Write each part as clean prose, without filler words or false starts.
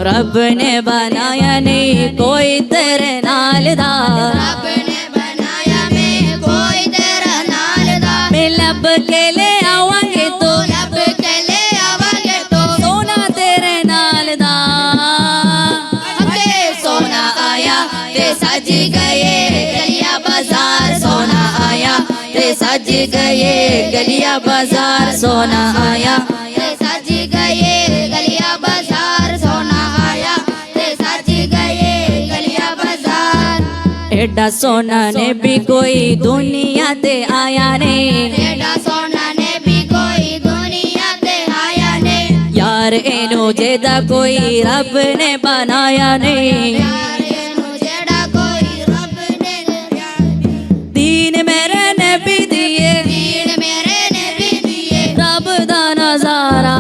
रब ने बनाया नहीं कोई तेरे नाल दा, रब ने बनाया मैं कोई तेरा नाल दा। मैं लब के ले आवांगे तो, लब के ले आवांगे तो, सोना तेरे नाल दा। अगे सोना आया ते सज गए गलिया बाजार, सोना आया ते सज गए गलिया बाजार, सोना आया ते सज गए गलिया बाजार, सोना आया ते सज गए गलिया बाजार। एडा सोना ने भी कोई दुनिया ते आया नहीं, एडा सोना ने भी कोई दुनिया ते आया नहीं, यार एनु जेदा कोई रब ने बनाया नहीं। यार एनु जेड़ा कोई रब ने दीन मेरे ने भी दिए, दीन मेरे ने भी दिए, रब दा नजारा।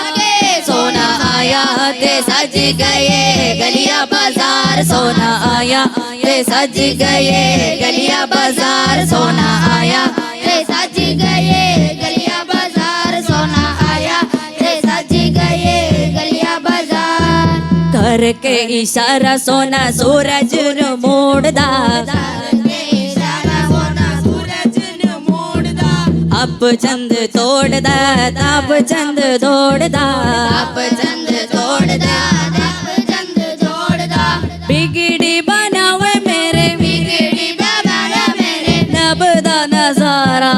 आगे सोना आया ते सज गए गलिया बाजार, सोना आया ते सज गए गलिया बाजार, सोना आया ते सज गए गलिया बाजार, सोना आया ते सज गए गलिया बाजार। करके इशारा सोना सूरज नु मोड़दा, करके इशारा सोना सूरज नु मोड़दा, अब चंद तोड़दा तब चंद दौड़दा, अब चंद तोड़दा तब चंद जोड़दा, बिगड़ी बनावे मेरे बिगड़ी बनाया मेरे रब दा नजारा।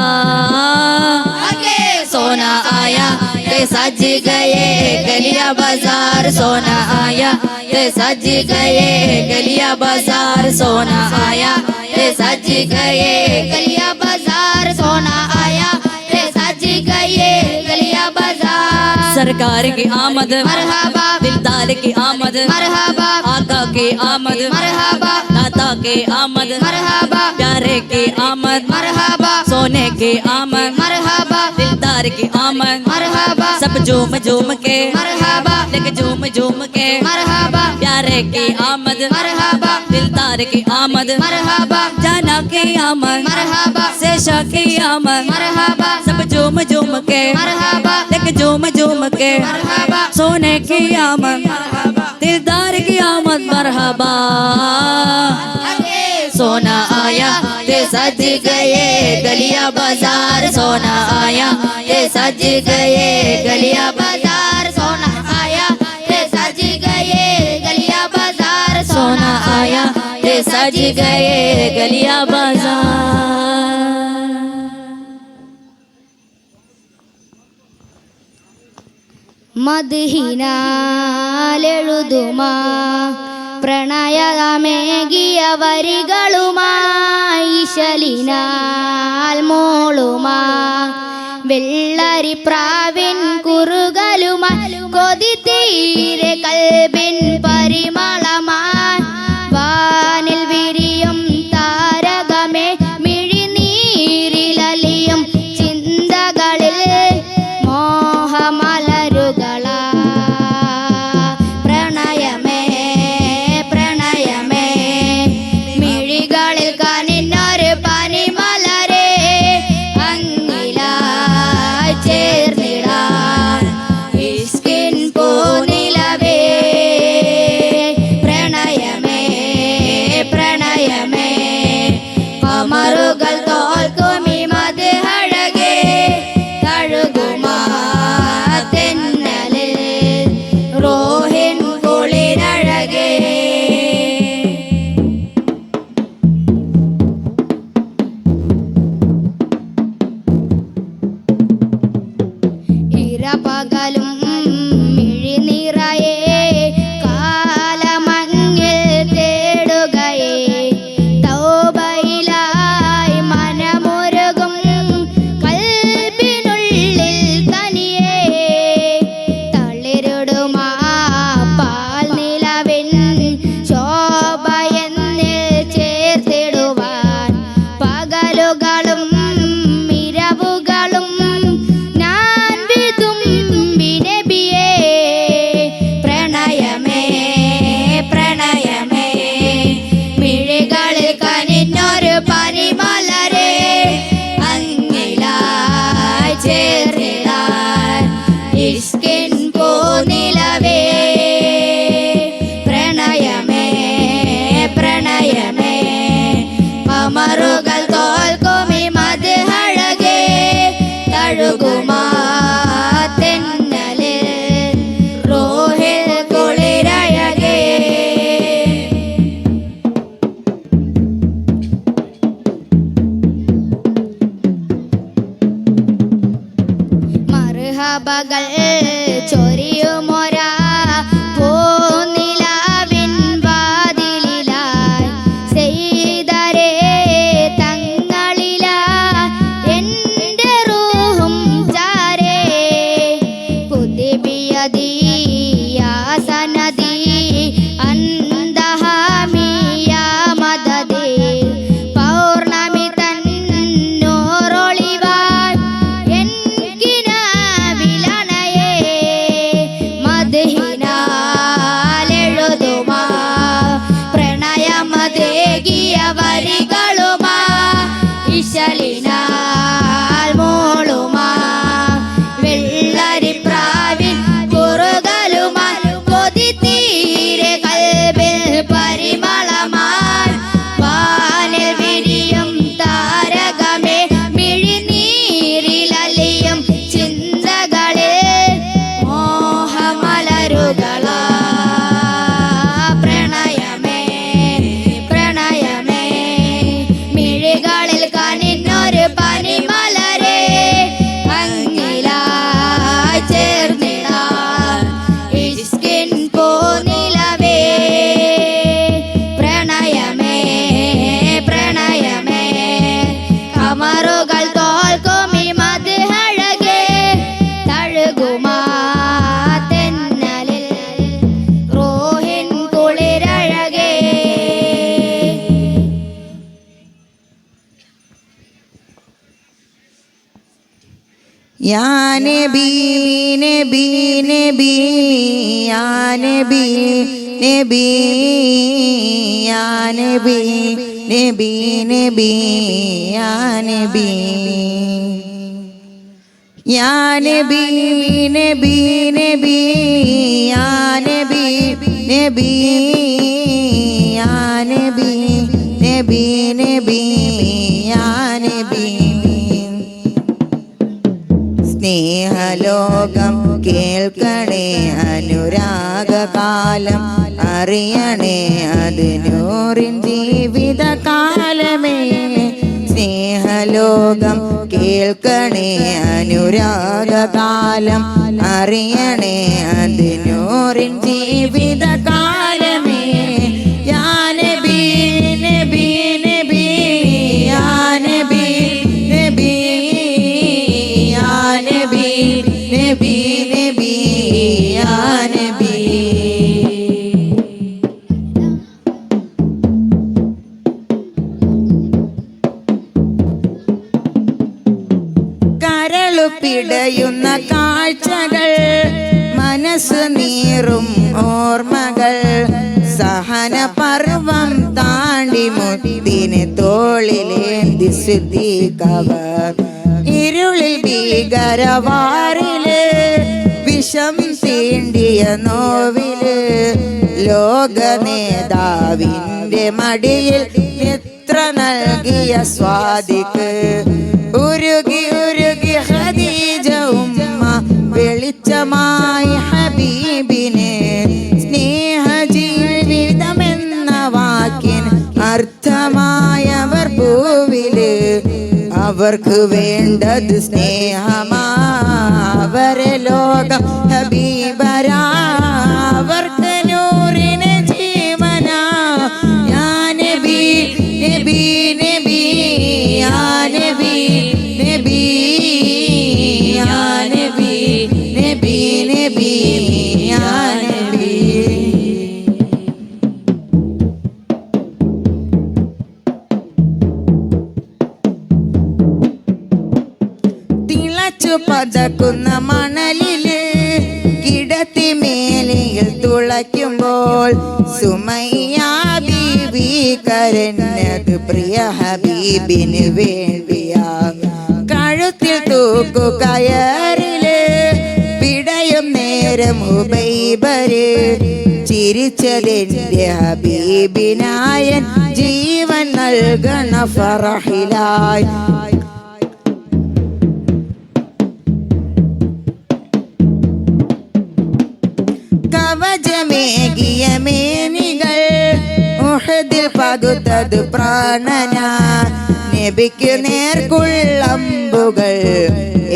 आगे सोना आया ते सज गए गलिया बाजार, सोना आया ते सज गए गलिया बाजार, सोना आया ते सज गए गलिया बाजार, सोना आया ते सज गए गलिया बाजार। सरकार की आमद मरहबा दिलदार की आमद, मरहबा आका की आमद मरहबा दाता की आमद, मरहबा प्यारे की आमद, मरहबा सोने की आमद, मरहबा दिलदार की आमद। मरहबा सब झूम झूम के मरहबा लेक झूम झूम के, मरहबा प्यारे की आमद, मरहबा दिलदार की आमद, मरहबा जाना की आमद, मरहबा शेषा की आमद। मरहबा सब झूम झूम के मरहबा लेक झूम झूम के, मरहबा सोने की आमद, दिलदार की आमद। मरहबा आगे सोना आया ते सज गए गलिया बाजार, सोना आया ते सज गए गलिया बाजार, सोना आया ते सज गए गलिया बाजार, सोना आया ते सज गए गलिया बाजार। മദ്ഹിനാലെഴുതുമാ പ്രണയമേകിയ വരികളുമായി ശലിനാൽ മോളുമാ വെള്ളരി പ്രാവിൻ കുറുകലുമായി കൊതി തീരെ കൽബിൻ പരിമളമായി വാനിൽ വിരിയും താരകമേ മിഴിനീരിലലിയും ചിന്തകളിൽ മോഹമലരുകളാ പ്രണയമേ പ്രണയമേ മിഴികളിൽ കനിഞ്ഞൊരു പനിമലരെ അങ്ങിലായി ചേർന്നിടാൻ ഇഷ്കിൻ പൂനിലവേ പ്രണയമേ പ്രണയമേ അമറുകൾ തോൽക്കുമി മദ്ഹഴകേ തഴുകുമാ തെന്നലിൽ റോഹിൻ കുളിരഴകേ ഇരപകലും മിഴിനിറയെ കാലമങ്ങിൽ തേടുകയേ തൗബയിലായി മനമുരുകും കൽബിനുള്ളിൽ തനിയേ തളിരിടുമാ പാൽ നിലവിൻ ശോഭയെന്നിൽ ചേർത്തിടുവാൻ പകലുകളും ഇരവുകളും ഞാൻ വിതുമ്പി നബിയേ പ്രണയമേ പ്രണയമേ മിഴികളിൽ കനിഞ്ഞൊരു പരിമലരെ അങ്ങിലായി ചേർന്നിടാൻ ഇഷ്കിൻ പൂനിലവേ മർഹബകൾ ചൊരിയുമൊരാ പൂനിലാവിൻ വാതിലിലായി സെയ്തരേ തങ്ങളിലായി എൻ്റെ റൂഹും ചാരേ കുതിബിയദീ യാ സനദീ അന്തഹാമി യാ മദദീ പൗർണമി തൻ നൂറൊളിവായി എൻ കിനാവിലണയേ മദ്ഹിനാലെഴുതുമാ പ്രണയമതേകിയ വരികളുമാ ഇശലിനാൽ മൂളുമാ വെള്ളരിപ്രാവിൻ കുറുകലുമാ കൊതിതീരെ കൽബിൽ പരിമളമായി വാനിൽ വിരിയും താരകമേ മിഴിനീരിലലിയും ചിന്തകളിൽ മോഹമലരുകളാ പ്രണയമേ പ്രണയമേ മിഴികളിൽ കനിഞ്ഞൊരു പനിമലരേ അങ്ങിലായി ചേർന്നിടാൻ ഇഷ്കിൻ പൂനിലവേ പ്രണയമേ പ്രണയമേ കമറുകൾ തോൽക്കും ഈ മദ്ഹഴകേ തഴുകുമാ തെന്നലിൽ റൂഹിൻ കുളിരഴകേ യാ നബി നബി നബി യാ നബി നബി യാ നബി നബി നബി യാ നബി യാ നബി നബി നബി യാ നബി നബി യാ നബി നബി നബി യാ നബി സ്നേഹലോകം കേൾക്കണേ അനുരാഗകാലം അറിയണേ അത് നൂറിൻ ജീവിതകാലമേ സ്നേഹലോകം കേൾക്കണേ അനുരാഗകാലം അറിയണേ അത് നൂറിൻ ജീവിതകാലമേ യാ നബി നബി നബി യാ നബി നബി യാ നബി നബി നബി യാ നബി കരളുപിടയുന്ന കാഴ്ചകൾ മനസ്സ് നീറും ഓർമ്മകൾ സഹന പർവം താണ്ടി മുത്തിനെ തോളിലേന്തി സിദ്ദീഖവർ ഇരുളിൽ ഭീകരവാറില് വിഷം തീണ്ടിയ നോവില് ലോക നേതാവിൻ്റെ മടിയിൽ എത്ര നൽകിയ സ്വാദിക്ക് ഉരുകി ഉരുകി ഖദീജ ഉമ്മ വെളിച്ചമായി ഹബീബിന് സ്നേഹ ജീവിതമെന്ന വാക്കിന് അർത്ഥമായവർ ഭൂവില് അവർക്ക് വേണ്ടത് സ്നേഹമാ അവരെ ലോകം ഹബീബരാ അവർക്ക് നൂറിന് ജീവനാ യാ നബി നബി നബി യാ നബി നബി യാ നബി നബി നബി യാ നബി തിളച്ചു പതക്കുന്ന മണലില് കിടത്തി മേലയിൽ തുളയ്ക്കുമ്പോൾ സുമയ്യ ബീവി കരഞ്ഞത് പ്രിയ ഹബീബിന് വേണ്ടിയാ കഴുത്തിൽ തൂക്കു കയറില് പിടയും നേരം ഹുബൈബര് ചിരിച്ചതെന്റെ ഹബീബിനായൻ ജീവൻ നൽകണ ഫറഹിലായി കവചമേകിയ മേനികൾ ഉഹദിൽ പകുത്തത് പ്രാണന നബിക്ക് നേർക്കുള്ളമ്പ അമ്പുകൾ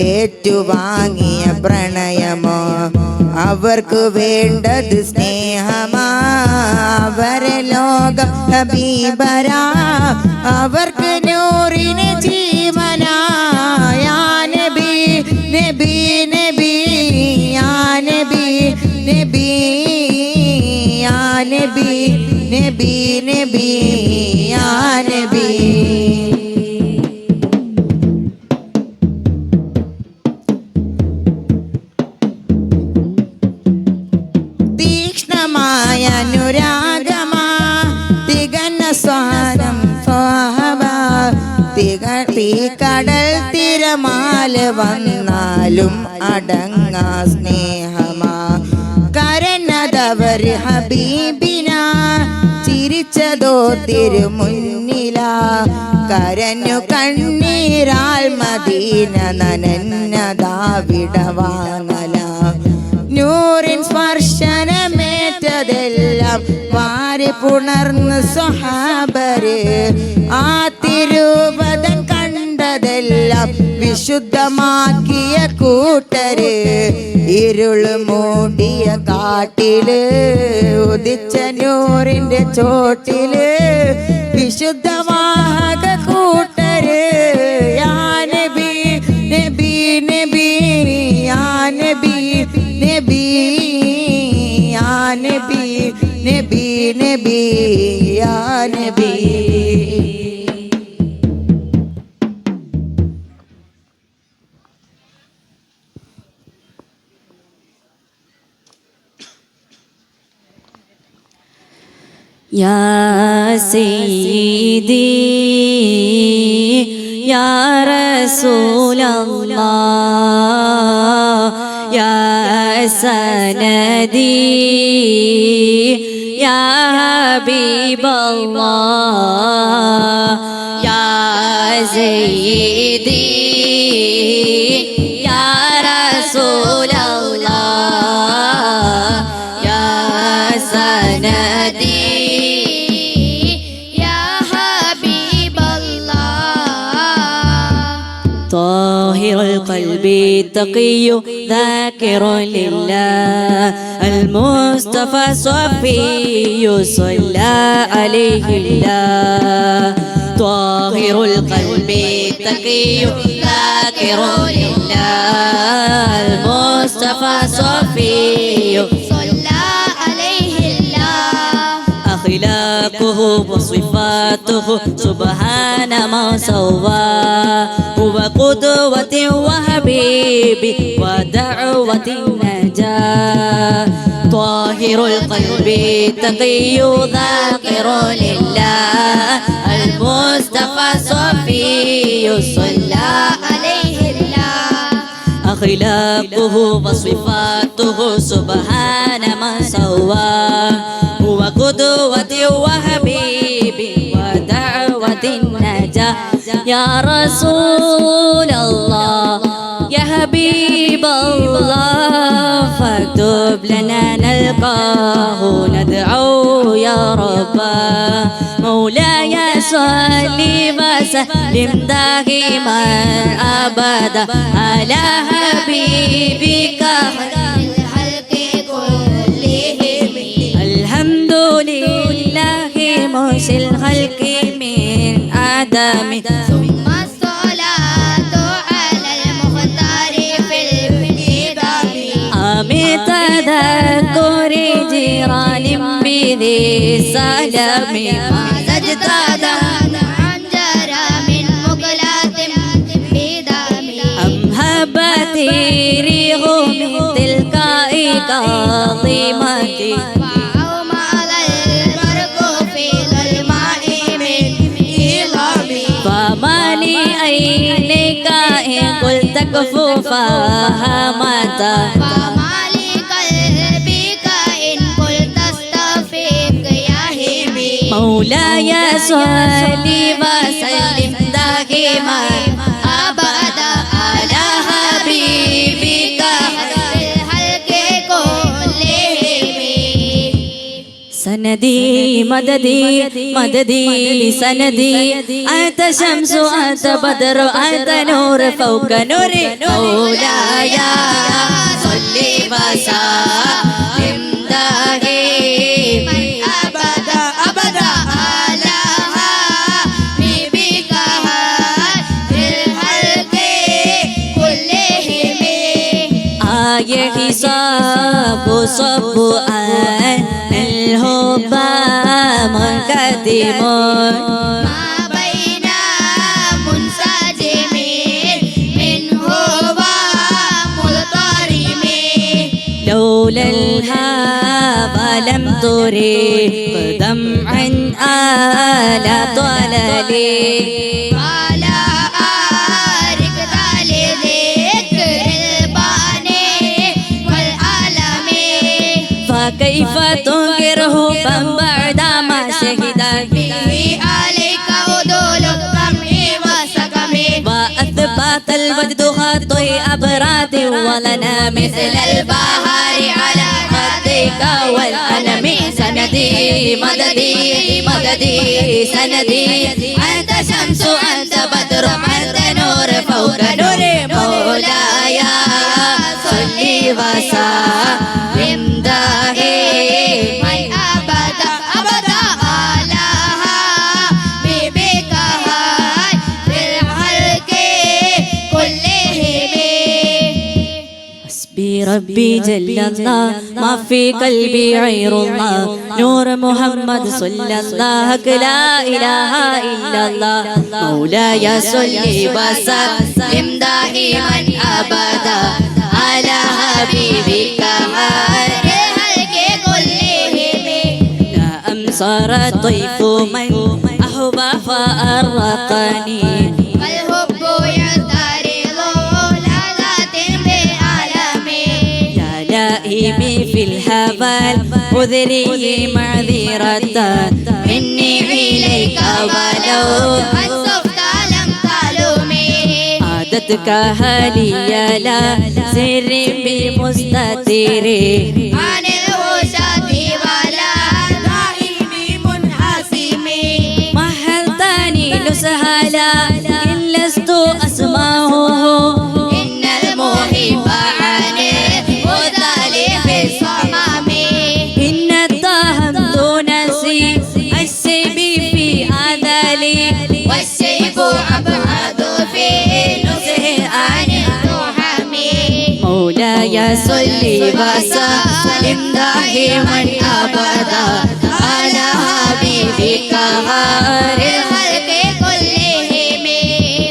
ഏറ്റുവാങ്ങിയ പ്രണയമോ അവർക്ക് വേണ്ടത് സ്നേഹമാ അവരെ ലോകം ഹബീബരാ അവർക്ക് നൂറിന് ജീവനാ യാ നബി നബി നബി യാ നബി നബി യാ നബി നബി നബി യാ നബി തീക്ഷ്ണമായ അനുരാഗമാ തികഞ്ഞ സ്വാനം തീക്കടൽ തിരമാല വന്നാലും അടങ്ങാ സ്നേഹമാ കരഞ്ഞതവർ ഹബീബിന ചിരിച്ചതോ തിരുമുന്നിലാ കരഞ്ഞു കണ്ണീരാൽ മദീന നനഞ്ഞതാവിടവാങ്ങല നൂറിൻ സ്പർശനമേറ്റതെല്ലാം വാരി പുണർന്ന് സ്വഹാബര് ആ തിരുവതൻ കണ്ടതെല്ലാം വിശുദ്ധമാക്കിയ കൂട്ടര് ഇരുള് മൂടിയ കാട്ടില് ഉദിച്ച നൂറിന്റെ ചോട്ടില് വിശുദ്ധവാഹക കൂട്ടര് യാ നബി നബി നബി യാ നബി നബി യാ നബി നബി നബി യാ നബി يا سيدي يا رسول الله يا سندي يا حبيب الله يا سيدي يا رسول الله يا سندي طاهر القلب تقي ذاكر لله المصطفى صفي صلى عليه الله طاهر القلب تقي ذاكر لله المصطفى صفي صلى عليه الله أخلاقه وصفاته سبحان ما سوى هو قدوة وحبيبي ودعوة النجاة طاهر القلب تقي ذاكر لله المصطفى صفي صلى عليه الله أخلاقه وصفاته سبحان من سوى هو قدوة وحبيبي ودعوة النجاة يا رسول الله يا حبيب الله فاكتب لنا نلقاه ندعو يا رب مولاي صل وسلم دائما أبدا على حبيبك الخلق كلهم الحمد لله محيي الخلق من آدم ثم الصلاة على المختار في الكتاب آمين تذكر جيران بذي سلام ما زجت عن جرى من مقلات بدم أم هبت ريح من تلقاء كاظمة وعوم على البرق في الماء من إيلام فما لعينيك إن قلت كفوا فهمتا فما لقلبك إن قلت استفيق يا همي مولاي صل وسلم دائما أبدا على حبيبك الخلق كلهم سندي مددي مددي سندي أنت شمس أنت بدر أنت نور فوق نوري مولاي صل وسلم دائما أبدا أبدا على حبيبك خير الخلق كلهم آيه حساب صب الحب منقدم ما بين منسجم منه ومضطرم لولا الهوى لم تري دمعا آلا طللي على أركض لذكر الباني والعالم فكيف تنكره بعد ما شهدت به عليك عدول الطمع والسقم وأثبت الوجد خطي أبراد ولنا مثل البحر على خدك والألم سندي مددي مددي سندي أنت شمس أنت بدر أنت نور فوق نور مولاي صل وسلم دائما أبدا أبدا على حبيبك خير الخلق كلهم حسبي ربي جل الله ما في قلبي غير الله نور محمد صلى الله لا إله إلا الله مولاي صل وسلم دائما أبدا على حبيبك خير الخلق كلهم لا أمصر طيف من أحبى فأرقني والحب يعترض لذات بعالمي يا لائمي في الهوى خذري معذرة مني إليك ولو أنصفت لم تلومي عادتك هلي لا سر بمستتر عن الوشاة ولا دائم منحسم مهلتني لسهلا إن لست أسمعه إن المحب عن الهدى في الصمام إن اتهمت نفسي السيب في أذلي والسيف أبعد في نصه عن الرحم مولاي صل وسلم دائما أبدا على حبيبك خير الخلق كلهم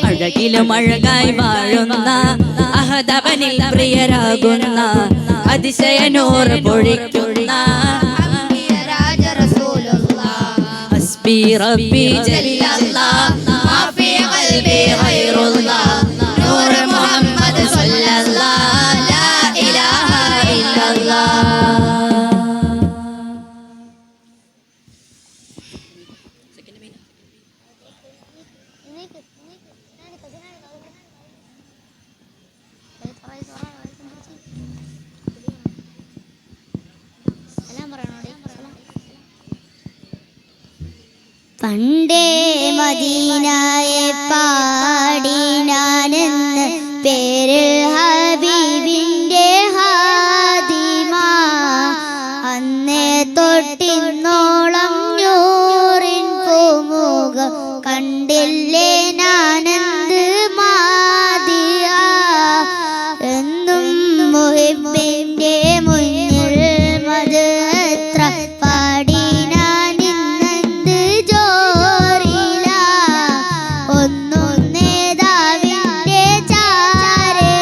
അഴകിലും അഴകായി വാഴുന്ന അഹദവനിൽ പ്രിയരാകുന്ന അതിശയനൂർ പൊഴിക്കുന്ന راج رسول الله ഹസ്ബി റബ്ബി ജല്ലല്ലാഹ് ما في قلبي غير الله نور محمد صلى الله لا إله إلا الله പണ്ടേ മദീനയെ പാടി ഞാനെന്ന് പേര് ഹബീബിന്റെ ഹാദിമ അന്നേ തൊട്ടിന്നോളം ഞൂറിൻ പൂമുഖം കണ്ടില്ലേ ഞാനെന്ത് മാതിയ എന്നും മുഹിബിന്റെ മുന്നിൽ മത് എത്ര പാടി ഞാൻ ഇന്നെന്ത് ജോറില ഒന്നും നേതാവിന്റെ ചാരെ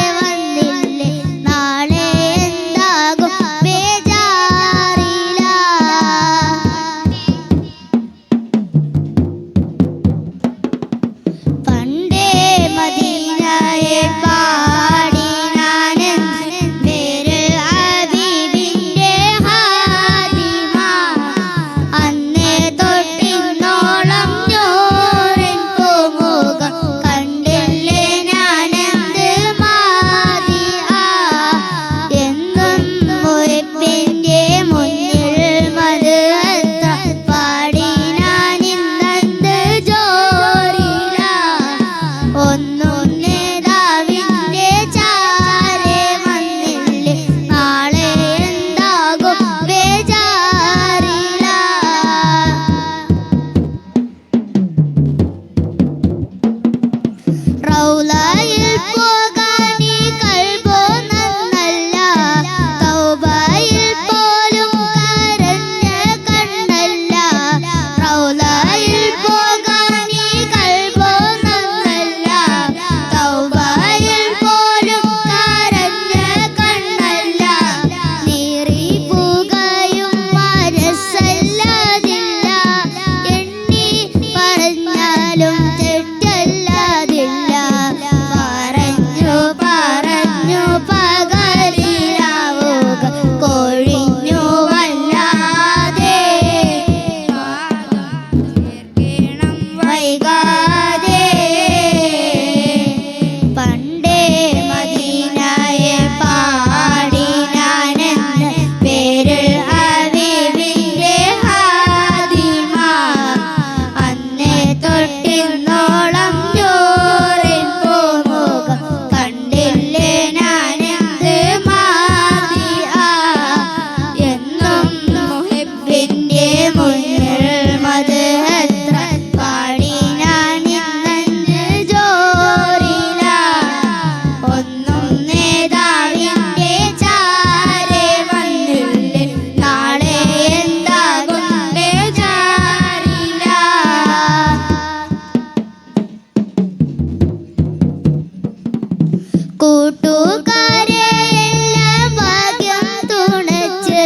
കൂട്ടുകാരെ എല്ലാം ഭാഗ്യം തുണച്ച്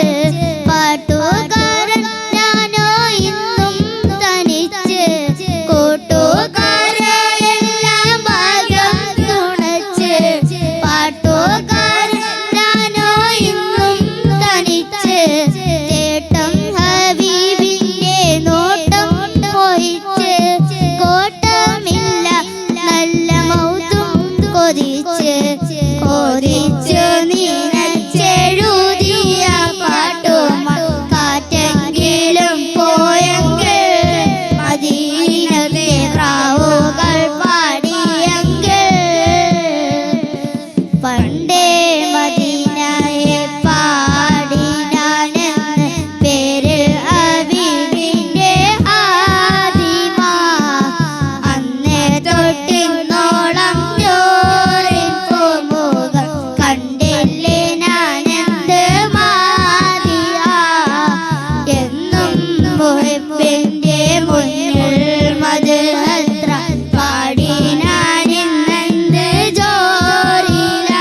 പാട്ടുകാരൻ ഞാനോ ഇന്നും തനിച്ച് കൂട്ടുകാരെ എല്ലാം ഭാഗ്യം തുണച്ച് പാട്ടുകാരൻ ഞാനോ ഇന്നും തനിച്ച് ചേട്ടം ഹബീബിന്റെ നോട്ടം മോഹിച്ച് കോട്ടമില്ല നല്ല മൗതും കൊതിച്ച് നീനച്ചെഴുതിയ പാട്ടും കാറ്റെങ്കിലും പോയെങ്കിൽ മദീനത്തെ പ്രാവുകൾ പാടിയെങ്കിൽ പണ്ടേ മദീനയെ പാടി ഞാനെന്ന് പേര് ഹബീബിന്റെ ആദിമ അന്നേ തൊട്ടിന്നോളം ജോറിൻ പൂമുഖം കണ്ടില്ലേ ഞാനെന്ത് മാതിയ എന്നും മുഹിബിന്റെ മുന്നിൽ മദ്ഹത്ര പാടി ഞാനിന്നെന്ത് ജോറില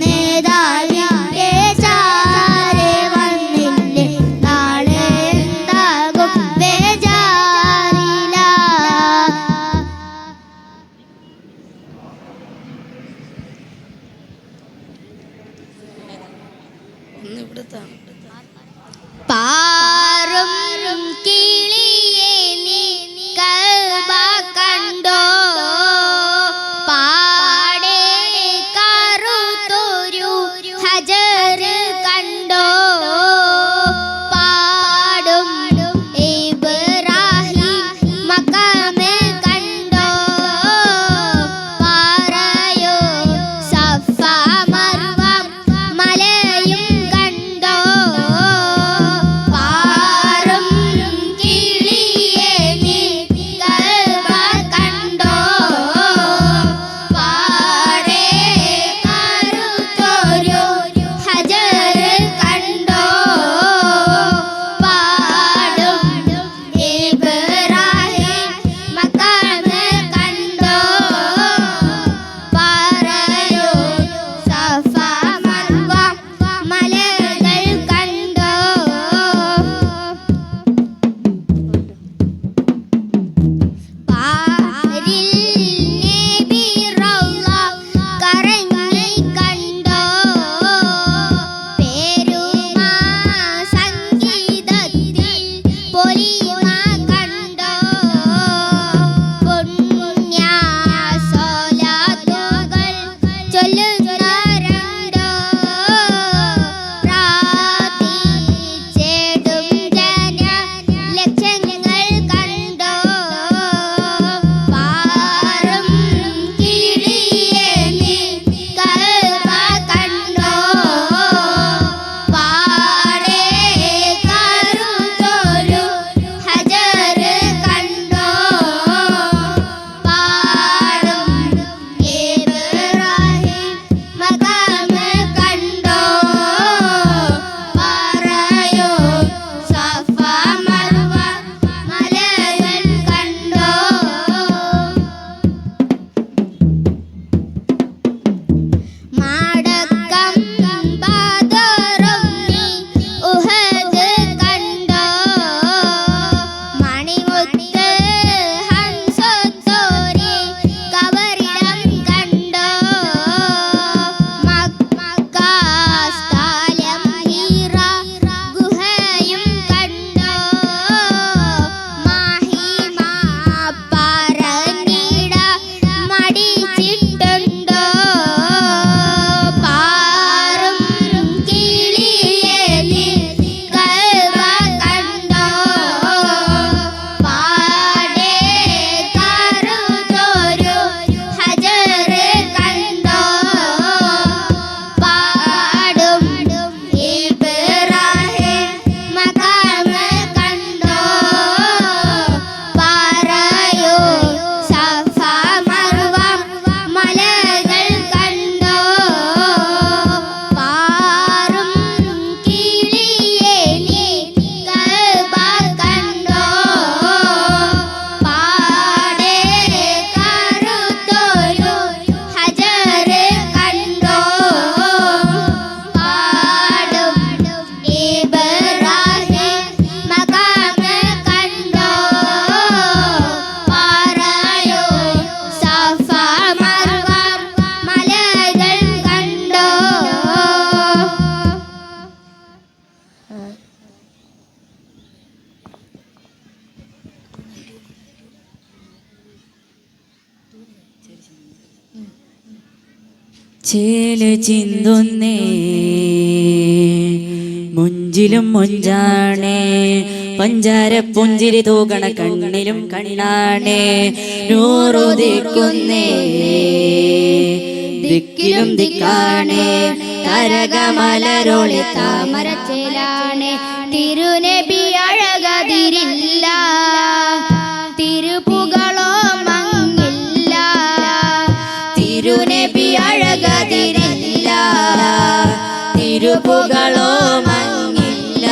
ഒന്നൊന്നേതാവിന്റെ ചാരെ വന്നില്ലേ നാളെ എന്താകും ബേജാറില പാറും കിളിയേ നീ കഅബ കണ്ടോ പാടെ കറുത്തൊരു ഹജർ കണ്ടോ പാടും ഇബ്രാഹിം മഖാം കണ്ടോ പാറയോ സഫ മർവ മലയും കണ്ടോ ചേല് ചിന്തുന്നേ മുഞ്ചിലും മുഞ്ചാണേ പഞ്ചാര പുഞ്ചിരി തൂകണ കണ്ണിലും കണ്ണാണേ നൂറുദിക്കുന്നേ ദിക്കിലും ദിക്കാണേ തരകമലരോളി താമരച്ചേലാണ് തിരുനബി അഴകതിരില്ല തിരുപ്പുകളോ മങ്ങില്ല തിരുനബി അഴകതിരില്ല തിരുപ്പുകളോ മങ്ങില്ല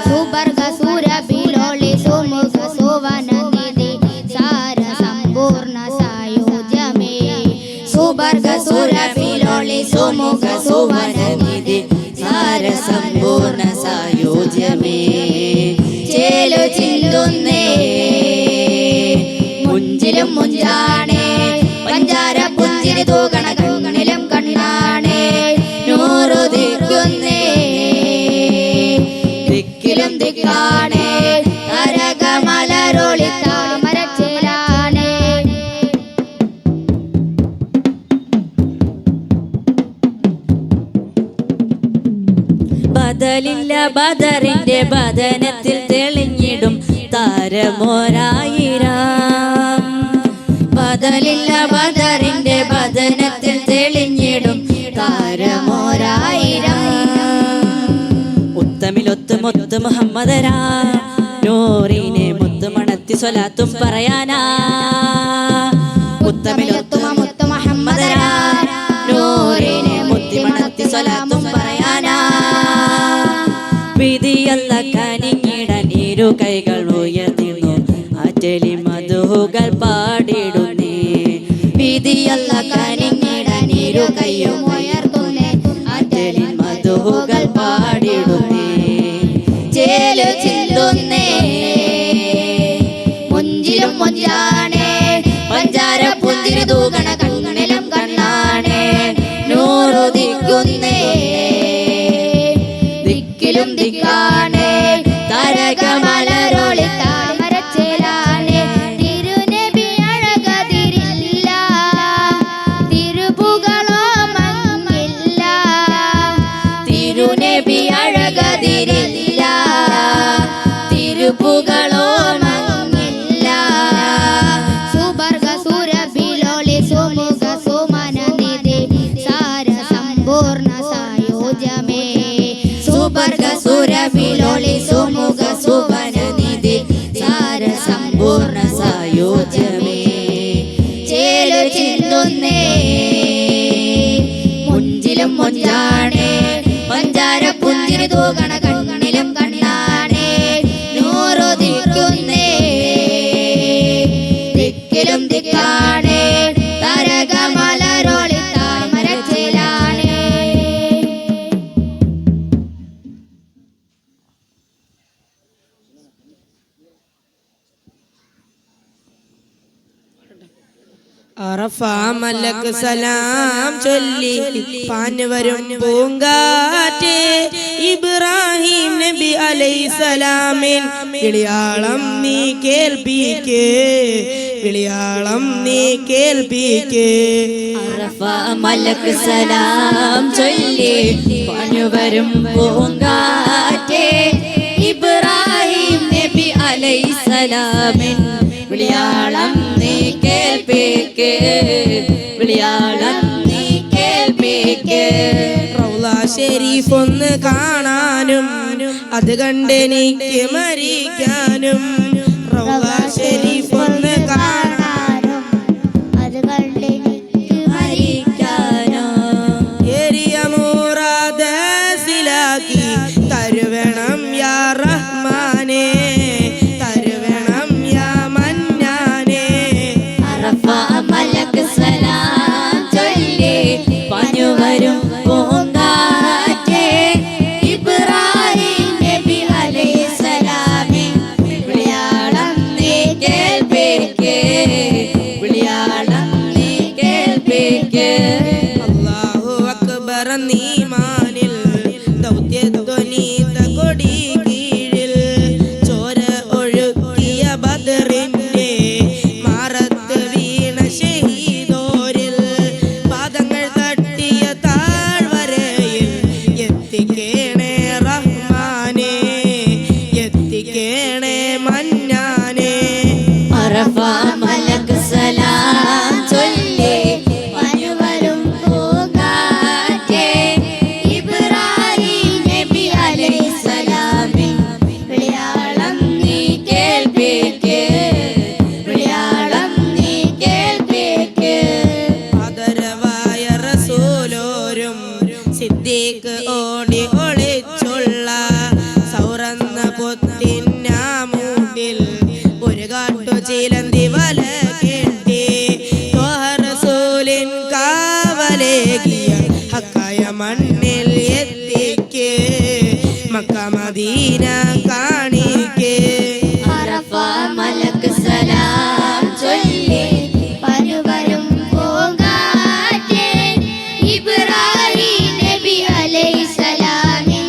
സുവർഗ സുരഭിലോളി സുമുഖ സുവനനിധി സാര സമ്പൂർണ്ണ സായുജ്യമേ സുവർഗ സുരഭിലോളി സുമുഖ സുവനനിധി സാര സമ്പൂർണ്ണ സായുജ്യമേ ചേലു ചിന്തുന്നേ മുഞ്ചിലും മുഞ്ചാണേ പഞ്ചാര പുഞ്ചിരി തൂകണ കണ്ണിലും കണ്ണാണേ നൂറുദിക്കുന്നേ ദിക്കിലും ദിക്കാണേ തരകമലരോളി താമരച്ചേലാണ് ബദലില്ല ബദറിന്റെ ബദനത്തിൽ തെളിഞ്ഞിടും താരമോരായിരം ബദലില്ല ബദറിന്റെ ബദനത്തിൽ തെളിഞ്ഞിടും താരമോരായിരം ഉത്തമിലൊത്ത് മുത്ത് മുഹമ്മദരാ നൂറിനെ മുത്ത് മണത്തി സ്വലാത്തും പറയാനാ ഉത്തമിലൊത്ത് മുത്ത് മുഹമ്മദരാ നൂറിനെ മുത്തി മണത്തി സ്വലാത്തും പറയാനാ വിധിയല്ല കനിഞ്ഞിടാൻ ഇരു കൈകൾ ഉയർന്നു അജലി മധുകൾ പാടിടുന്നേ വിധിയല്ല കനിഞ്ഞിടാൻ ഇരു കൈയും ഉയർത്തുന്നേ അജലി മധുകൾ പാടിടുന്നേ ചേലു ചിന്തുന്നേ മുഞ്ചിലും മുഞ്ചാണേ പഞ്ചാര പുഞ്ചിരി തൂകണ കണ്ണിലും കണ്ണാണേ നൂറുദിക്കുന്നേ ദിക്കിലും ദിക്കാണേ തരകമലരോളി താമരച്ചേലാണ് തിരുനബി അഴകതിരില്ല തിരുപ്പുകളോ മങ്ങില്ല തിരുനബി അഴകതിരില്ല തിരുപ്പുകളോ മങ്ങില്ല സുവർഗ സുരഭിലോളി സുമുഖ സുമനനിധി സാര സമ്പൂർണ്ണ സായുജ്യമേ സുവർഗ സുരഭിലോളി സുമുഖ സുവനനിധി സാര സമ്പൂർണ്ണ സായുജ്യമേ ചേലു ചിന്തുന്നേ മുഞ്ചിലും മുഞ്ചാണേ പഞ്ചാര പുഞ്ചിരി തൂകണ കണ്ണിലും കണ്ണാണേ നൂറുദിക്കുന്നേ ദിക്കിലും ദിക്കാണേ തരകമലരോളി താമരച്ചേലാണ് അറഫ മലക്ക് സലാം ചൊല്ലി പാഞ്ഞു വരും പൂങ്കാറ്റേ ഇബ്രാഹിം നബി അലൈഹിസ്സലാമിൻ വിളിയാളം നീ കേൾപ്പിക്കേ വിളിയാളം നീ കേൾപ്പിക്കേ അറഫ മലക്ക് സലാം ചൊല്ലി പാഞ്ഞു വരും പൂങ്കാറ്റേ ഇബ്രാഹിം നബി അലൈഹിസ്സലാമിൻ വിളിയാളം നീ കേൾപ്പിക്കേ വിളിയാളം നീ കേൾപ്പിക്കേ റൗള ഷരീഫ് ഒന്ന് കാണാനും അത് കണ്ടെനിക്ക് മരിക്കാനും റൗള ഷരീഫ് ഒന്ന് കാണാനും അത് കണ്ടെനിക്ക് മരിക്കാനോ ഏരിയ മൂറാദസിലാക്കി തരുവേണം യാ റഹ്മാനേ തരുവേണം യാ മന്നാനേ അറഫ മലക്ക് സലാം ചൊല്ലി പാഞ്ഞു വരും പൂങ്കാറ്റേ ഇബ്രാഹിം നബി അലൈഹിസ്സലാമിൻ വിളിയാളം നീ കേൾപ്പിക്കേ വിളിയാളം നീ കേൾപ്പിക്കേ അല്ലാഹു അക്ബർ നീമാനിൽ ദൗത്യധ്വനീത കൊടി കീഴിൽ ചോര ഒഴുക്കിയ ബദറിന്റെ മാറത്ത് വീണ ശഹീദ് മണ്ണിൽ എത്തിക്ക് മക്ക മദീന കാണിക്ക് അറഫ മലക്ക് സലാം ചൊല്ലി പരുവരും പൂങ്കാറ്റേ ഇബ്രാഹിം നബി അലൈഹിസ്സലാമിൻ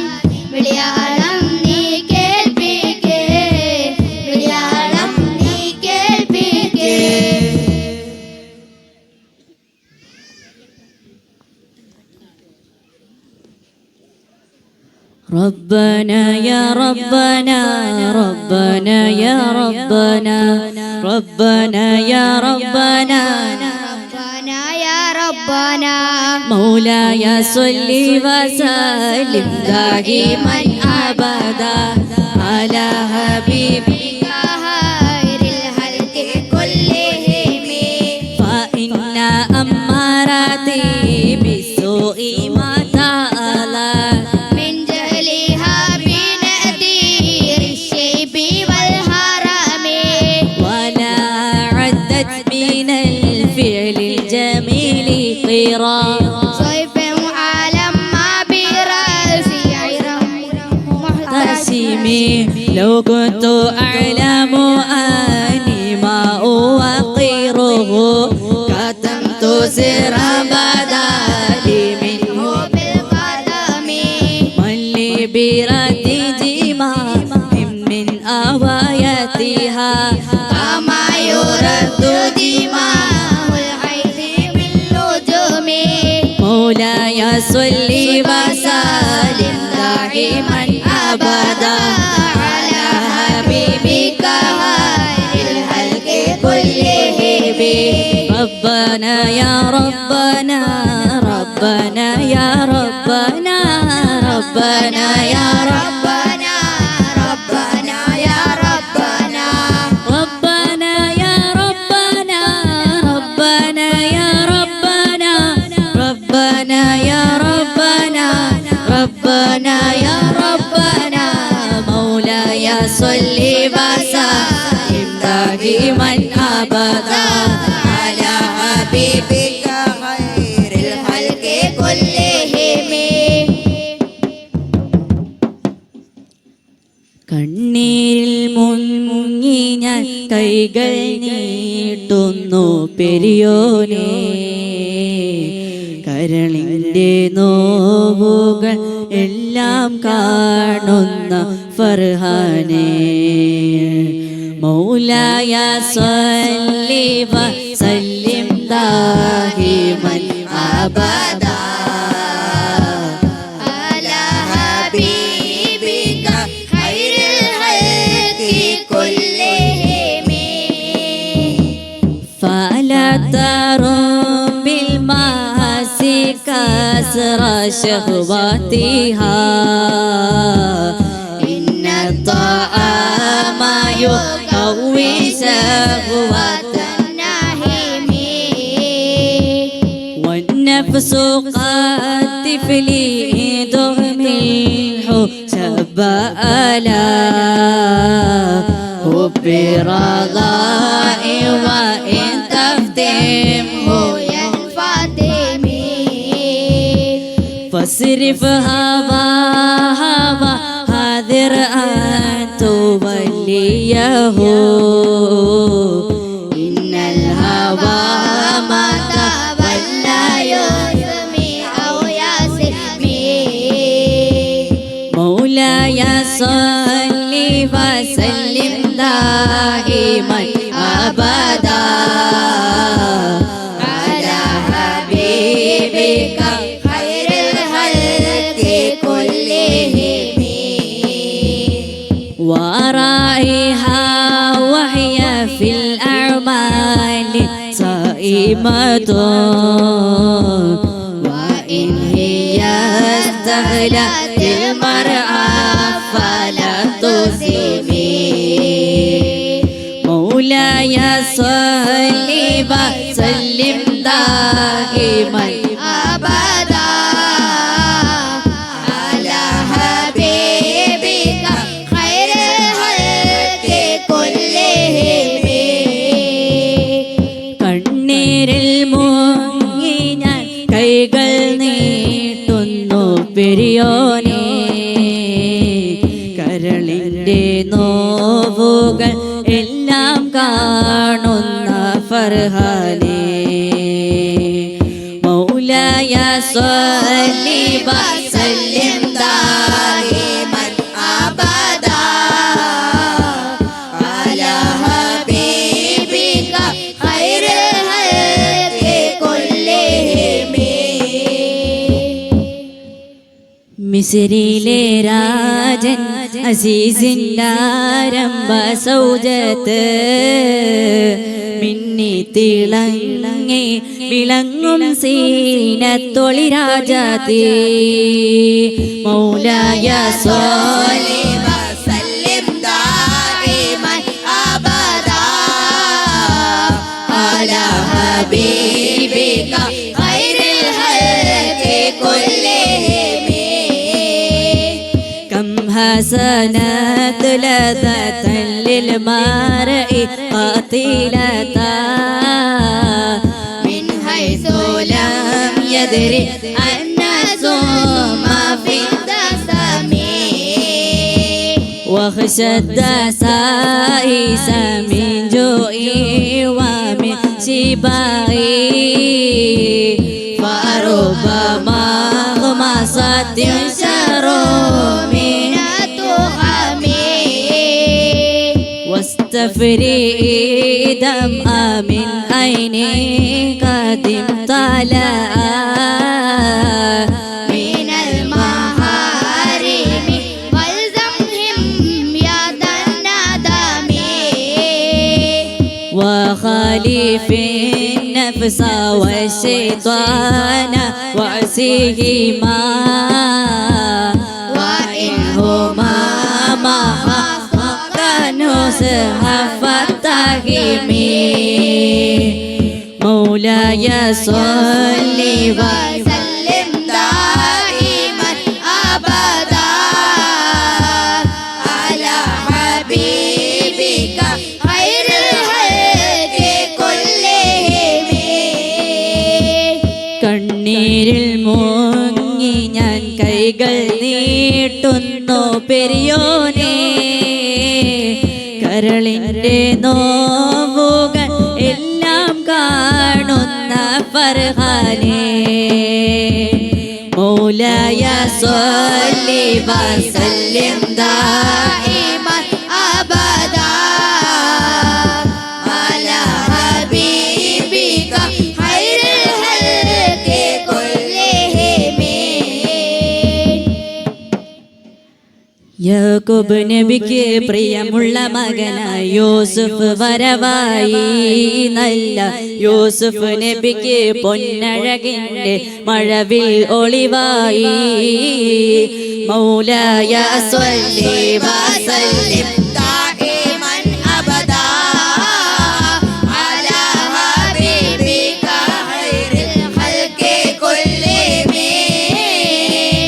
വിളിയാളം നീ കേൾപ്പിക്കേ വിളിയാളം നീ കേൾപ്പിക്കേ ربنا يا ربنا ربنا يا ربنا ربنا يا ربنا ربنا يا ربنا مولاي صل وسلم دائما ابدا على حبيبك خير الخلق كلهم فإن أماراتي بالسوء ما تعالت من جهلها بنأدير الشيب والهرم ولا عدت من الفعل الجميل قرا صيف عالم ما براسي عيرا تسمي لو كنت أعلم أني ما أوقره كتمت سر بدالي منه بالقدم من لي برد جماع من أوايتها كما يرد دماء الحيث باللجوم مولاي صل وسلم دائما أبدا على حبيبك خير الخلق كلهم ربنا يا ربنا ربنا يا ربنا ربنا يا ربنا ربنا يا ربنا ربنا يا ربنا ربنا يا ربنا ربنا يا ربنا ربنا يا ربنا مولاي صل وسلم دائما ابدا على حبيبك خير الخلق كلهم കണ്ണീരിൽ മുങ്ങി ഞാൻ കൈകൾ നീട്ടുന്നു പെരിയോനെ കരളിൻ്റെ നോവുകൾ എല്ലാം കാണുന്ന ഫർഹാനെ മൗലായ സ്വല്ലി വസല്ലിം ദാഹിമൻ അബദാ على حبيبك خير الخلق كلهم فلا ترم بالمعاصي كسر شهواتها إن الطعام يقوي شهوة الناهم والنفس قد تفلي تهمله شب ألا حب رضاء وإن تفتمه ينفطم فاصرف هواها وحاذر أن توليه إن الهوى ما تولى يسمي أو يسمي مولاي صل وسلم دائما أبدا على حبيبك خير الخلق كلهم ورائها وهي في الأعمال صائمة وإن هي استغلت المرأة فلا تسمي مولاي صل وسلم دائما أبدا على حبيبك خير الخلق كلهم കണ്ണീരിൽ മുങ്ങി ഞാൻ കൈകൾ നീട്ടുന്നു പെരിയോനെ കരളിൻ്റെ നോവുകൾ എല്ലാം കാണുന്ന ഫർഹാനെ മൗലായ സ്വല്ലി വസല്ലിം ദായിമൻ അബദാ അലാ ഹബീബിക ഖൈറുൽ ഖൽഖി കുല്ലിഹിം. മിസ്രിലെ രാജൻ അസീസിൻ്റെ സൗജത്ത് മിന്നി തിളങ്ങി വിളങ്ങും സീനത്തൊളി രാജാതി മൗലായ സ്വല്ലി വസല്ലിം ദായിമൻ അബദാ അലാ ഹബീബിക ഖൈറുൽ ഖൽഖി കുല്ലിഹിം. كم حسنات لذة للمرء قاتلة من حيث لم يدري أن السم في الدسم واخشى الدسائس من جوعي ومن شبعي فربما غمصت شر من التخم واستفري دمع من عيني قد امتلأ من المحارم والزمهم يا ذا الندم وخالف النفس والشيطان وعصيهما وإنهما معا كانوا سهف التهيم مولاي صل وسلم دائما أبدا على حبيبك خير الخلق كلهم. കണ്ണീരിൽ മുങ്ങി ഞാൻ കൈകൾ നീട്ടുന്നു പെരിയോനെ കരളിൻ്റെ നോവുകൾ എല്ലാം കാണുന്ന ഫർഹാനെ മൗലായ സ്വല്ലി വസല്ലിം دائما أبدا على حبيبك خير الخلق كلهم. യാക്കൂബ് നബിക്ക് പ്രിയമുള്ള മകനായി യൂസുഫ് വരവായി നല്ല യൂസുഫ് നബിക്ക് പൊന്നഴകിൻ്റെ മഴവിൽ ഒളിവായി മൗലായ സ്വല്ലി വസല്ലിം دائما أبدا على حبيبك خير الخلق كلهم.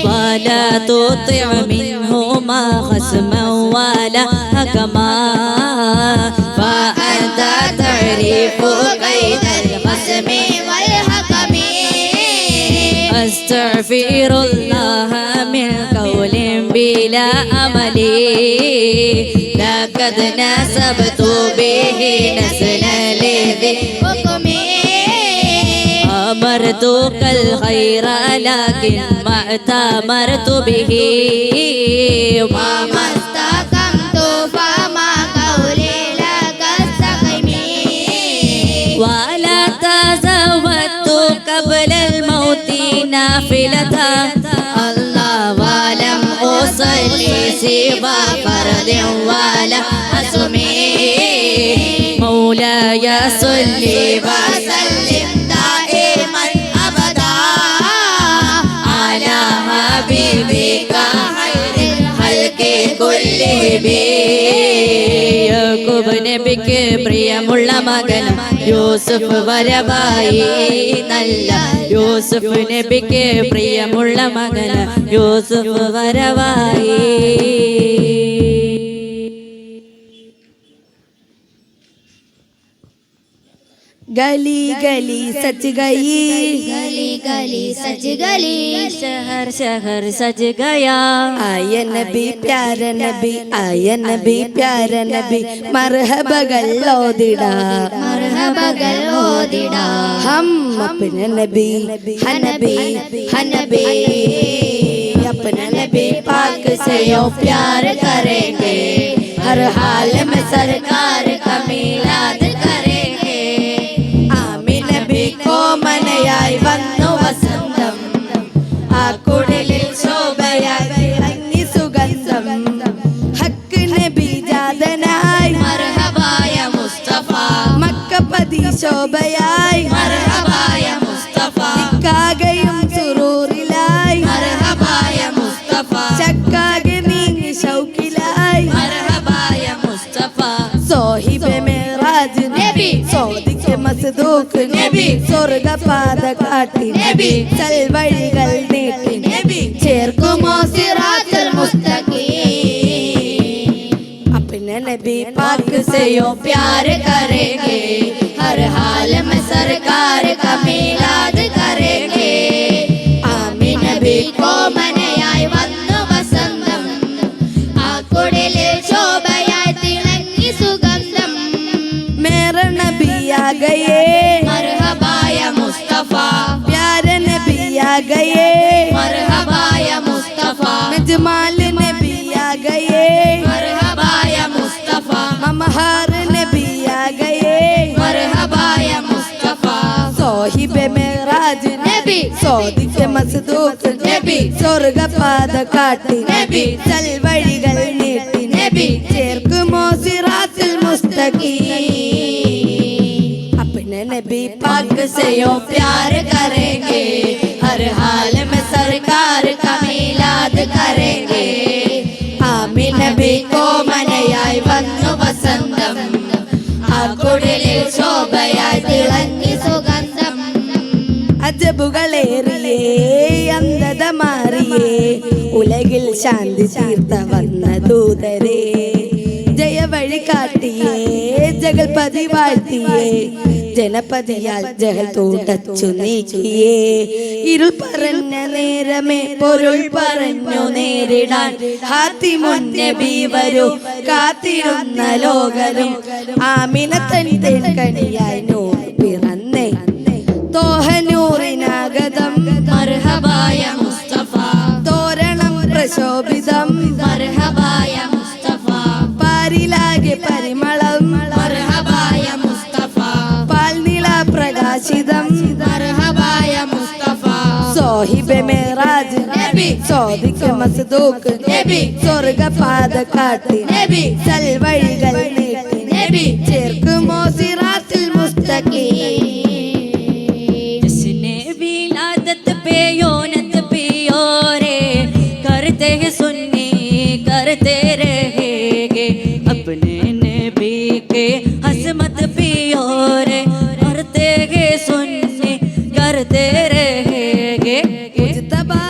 ولا تطع منهما خصما ولا حكما فأنت تعرف قيد الخصم والحكم. أستغفر الله من قول بلا أمل لقد نسبت به نسل لذي حكم أمرتك الخير لكن ما أتمرت به وما استقمت فما قولي لك استقمي. ولا تزودت قبل الموت نافلة الله ولم أصلي سوى فرد ولا أسمي مولاي صلي وسلم دائما أبدا على حبيبك خير الخلق كلهم. യാക്കൂബ് നബിക്ക് പ്രിയമുള്ള മകനും യൂസുഫ് വരവായി നല്ല യൂസുഫ് നബിക്ക് പ്രിയമുള്ള മകനും യൂസുഫ് വരവായി गली गली सज गई, गली गली सज गली, शहर शहर सज गया। आय नबी प्यारा नबी, आय नबी प्यारा नबी, मरहबा गल्लोदिड़ा, मरहबा गल्लोदिड़ा। हम अपने नबी हनबी हनबी, अपने नबी पाक से यो प्यार करेंगे, हर हाल में सरकार का मिलाद करेंगे। आमीन नबी को मनयाई वന്നു വസന്തം, ആ കുടിലിൽ ശോഭയായി അഗ്നി സുഗന്ധം, ഹക്ക് നബി ജാതനായി മർഹബായ മുസ്തഫ, മക്കപതി ശോഭയായി മർഹബായ മുസ്തഫ, കാകയും സുറൂറിലായി മർഹബായ മുസ്തഫ, ചക്കാകെ നീങ്ങി ഷൗക്കിലായി മർഹബായ മുസ്തഫ, സോഹിബെ മേറാജ് നബി, സോദിക്ക് മസ്ദൂക്ക് നബി, സ്വർഗപാത കാട്ടി നബി, സൽവഴികൾ നീട്ടി നബി, ചേർക്കുമോ സിറാത്തുൽ മുസ്തഖീം। अपने नबी पाक से यो प्यार करेंगे, हर हाल में सरकार का मिलाद करेंगे। आमीन नबी को മനയായി വന്നു വസന്തം, ആ കുടിലിൽ ശോഭയായി തിളങ്ങി സുഗന്ധം। मेरा नबी आ गए, മർഹബായ മുസ്തഫ, प्यारे नबी आ गए, മർഹബായ മുസ്തഫ, मेजमाल नबी आ गए, മർഹബായ മുസ്തഫ, ममहार नबी आ गए, മർഹബായ മുസ്തഫ, സോഹിബെ മേറാജ് നബി, സോദിക്ക് മസ്ദൂക്ക് നബി, സ്വർഗപാത കാട്ടി നബി, സൽവഴികൾ നീട്ടി നബി, ചേർക്കുമോ സിറാത്തുൽ മുസ്തഖീം। अपने नबी पाक से यो प्यार करेंगे, हर हाल में सरकार का मिलाद करेंगे। आमीन नबी को മനയായി വന്നു വസന്തം, ആ കുടിലിൽ ശോഭയായി തിളങ്ങി സുഗന്ധം। അജബുകളേറിയേ അന്ധത മാറിയേ, ഉലകിൽ ശാന്തി തീർത്ത വന്ന ദൂതരേ, ജയവഴി കാട്ടിയേ ജഗൽപതി വാഴ്ത്തിയേ, ജനപതിയാൽ ജഹൽ തൂടച്ചു നീക്കിയേ, ഇരുൾ പറഞ്ഞ നേരമേ പൊരുൾ പറഞ്ഞു നേരിടാൻ ഹാത്തിമുൻ നബി വരൂ, കാത്തിരുന്ന ലോകരും ആമിനത്തൻ തേൻകണിയായി നൂർ പിറന്നേ, തോഹനൂറിനാഗതം മർഹബായ മുസ്തഫ, തോരണം പ്രശോഭിതം, മർഹബായ മുസ്തഫ, പാരിലാകെ പരിമളം, മർഹബായ മുസ്തഫ, പാൽനില പ്രകാശിതം, മർഹബായ മുസ്തഫ, സോഹിബെ മേറാജ് നബി, സോദിക്ക് മസ്ദൂക്ക് നബി, സ്വർഗപാത കാട്ടി നബി, സൽവഴികൾ നീട്ടി നബി, ചേർക്കുമോ സിറാത്തുൽ മുസ്തഖീം। जिसने विलादत पे योनत पियोरे, करते हैं सुन्नी करते रहेंगे, अपने नबी के हसमत पियोरे, करते हैं सुन्नी करते रहेंगे। मुजतबा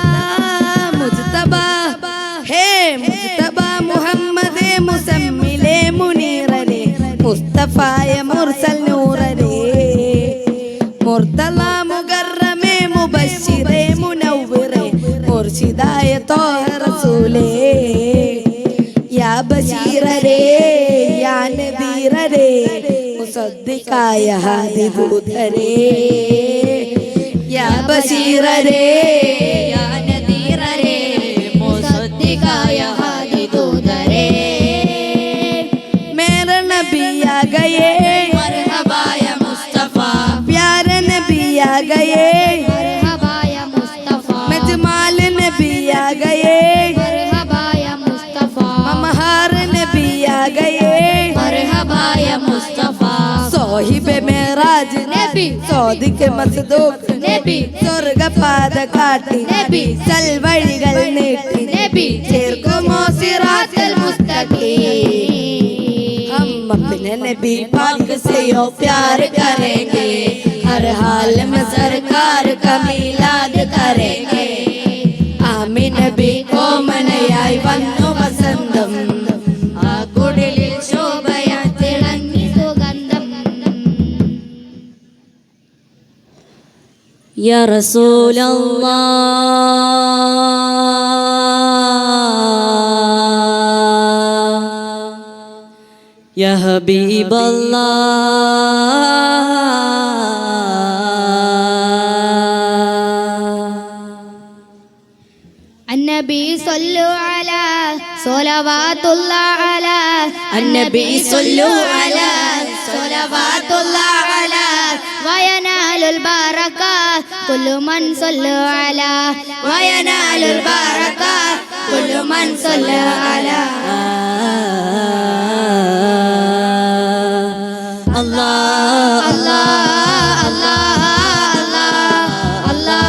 मुजतबा हे मुजतबा मुहम्मदे मुसम्मिले मुनीररे, मुस्तफाए मुरसल नूररे, मुर्तला मुगर्रमे मुबश्शिरे मुनव्विरे, मुर्शिदाय तोह रसूले, या बशीररे या नबीररे, मुसद्दिकाय हादी दूधरे, या बशीररे या नदीररे, मुसद्दिकाय हादी दूधरे। मेरा नबी आ गए, मरहबाय मुस्तफा, प्यारे नबी आ गए, मरहबाय मुस्तफा, मेजमाल नबी आ गए, मरहबाय मुस्तफा, ममहार नबी आ गए, मरहबाय मुस्तफा, സോഹിബെ മേറാജ് നബി, സോദിക്ക് മസ്ദൂക്ക് നബി, സ്വർഗപാത കാട്ടി നബി, സൽവഴികൾ നീട്ടി നബി, ചേർക്കുമോ സിറാത്തുൽ മുസ്തഖീം। हम अपने नबी पाक से यो प्यार करेंगे, हर हाल में सरकार का मिलाद करेंगे। आमीन नबी को മനയായി വന്നു വസന്തം, ആ കുടിലിൽ ശോഭയായി തിളങ്ങി സുഗന്ധം। या रसूल अल्लाह या हबीब अल्लाह। النبي صلوا على صلوات الله على النبي صلوا على صلوات الله على وينال البركة كل من صلى على وينال البركة كل من صلى على الله الله الله الله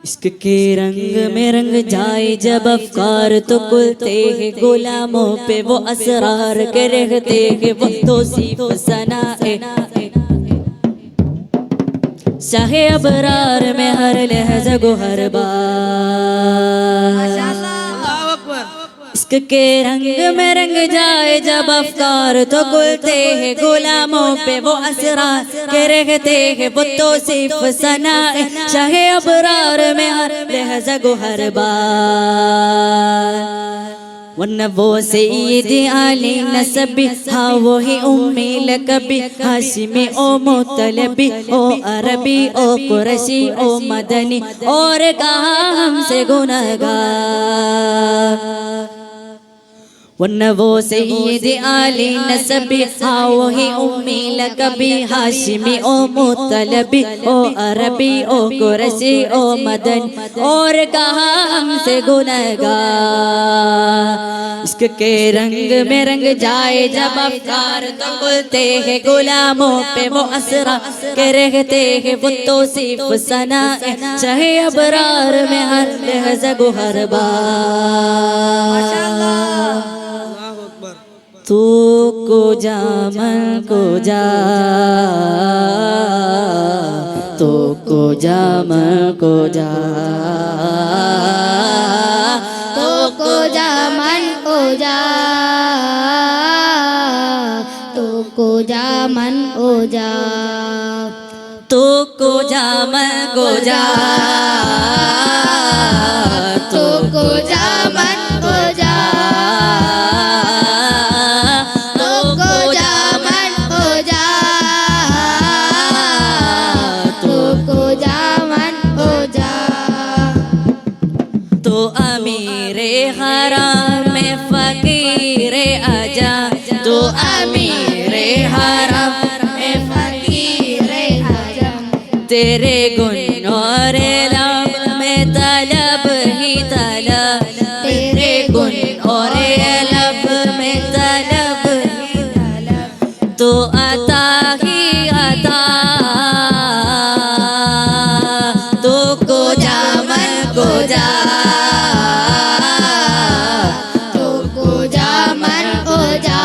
इश्क के रंग में रंग जाए जब अफकार तो कुलते हैं गुलामों पे वो असरार के रहते हैं वो तौसीफ सनाए शाहे अबरार में हर लहज़ा गो हर बार इश्क के रंग में रंग जाए जब अफकार तो गुलते हैं गुलामों पे वो असरार के रहते हैं वो तौसीफ सनाए शाहे अबरार में हर लहज़ा गो हर बार वरना वो सैयद आली नसबी हाँ वो ही उम्मी लकबी हाशिमी ओ मुतलबी ओ अरबी ओ कुरैशी ओ मदनी और कहाँ हमसे गुनहगार वरना वो सैयद आली नसबी हाँ वो ही उम्मी लकबी हाशिमी ओ मुतलबी ओ अरबी ओ कुरैशी ओ मदनी और कहाँ हमसे गुनहगार इश्क के रंग में रंग जाए जब अफकार तो कुलते हैं गुलामों पे वो असरा के रहते हैं वो तौसीफ सनाए चाहे अबरार में हर लहज़ा गो हर बार तू को जा मन को जा तू को जा मन को जा तो को जा मन को जा तो को जा मन को जा तू को जा मन को जा तो को जा मन को जा तो को जा मन को जा तो को जा मन को जा तो अमीरे हराम में फकीरे आजा तो अमीरे हराम में फकीरे आजम तेरे गुण और लब में तलब ही तलब तेरे गुण और लब में तलब ही तलब तो अता ही अता तो को जा मन को जा तो को जा मन को जा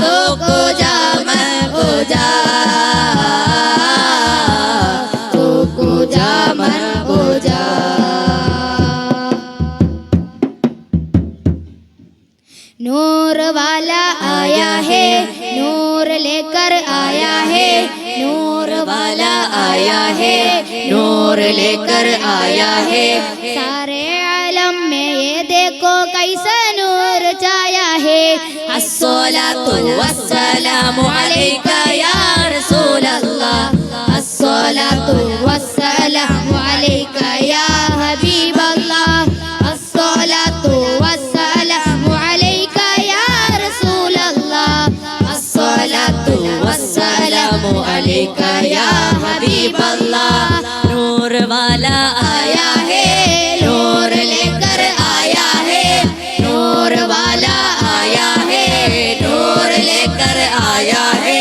तो को जा मन को जा तो को जा मन को जा नूर वाला आया है नूर लेकर आया है नूर वाला आया है नूर लेकर आया है सारे आलम में ये देखो कैसा नूर छाया है अस्सलातु वस्सलामु अलैका या रसूल अल्लाह अस्सलातु वस्सलामु अलैका या हबीब अल्लाह अस्सलातु वस्सलामु अलैका या रसूल अल्लाह अस्सलातु वस्सलामु अलैका या हबीब अल्लाह नूर वाला आया है नूर लेकर आया है नूर वाला आया है नूर लेकर आया है